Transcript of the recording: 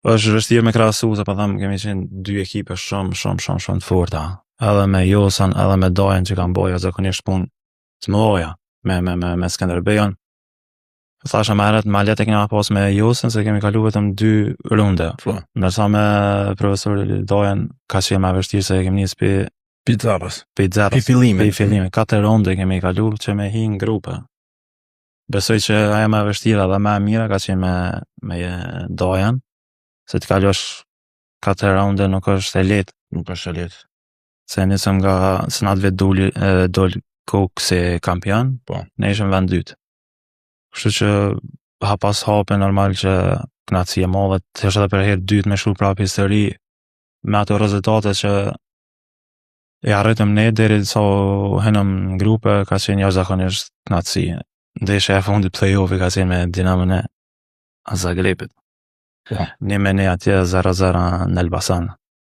është vështirë me krahasu, se po them kemi qenë dy ekipe shumë të forta. Edhe me Josan, edhe me Dajen që kanë boja zakonisht punë të mëdha me Skënderbejon. Thashë më herët ma letë e kena pas me Josin se kemi kalu vetëm 2 runde. Ndërsa me profesori Dajen ka qenë më vështirë se kemi nisë pe fillimi. 4 runde kemi kalu që me hi në grupe. Besoj që ajo më vështira dhe më mira ka qenë me Dajen, se të kalosh 4 raunde nuk është e lehtë. Se nisëm nga se në atë vetë dol Kokë si kampion, ne ishëm vend dytë. Kështu që pas hape normal që knatësi e madhe, të është edhe për herë dytë me shku prapë histori me ato rezultate që e arritëm ne deri sa henëm në grupe, ka qenë jashtëzakonisht knatësi. Ndeshja e fundit play-offi ka qenë me Dinamon e Zagrebit. Ne me ne atje 0-0 në Elbasan.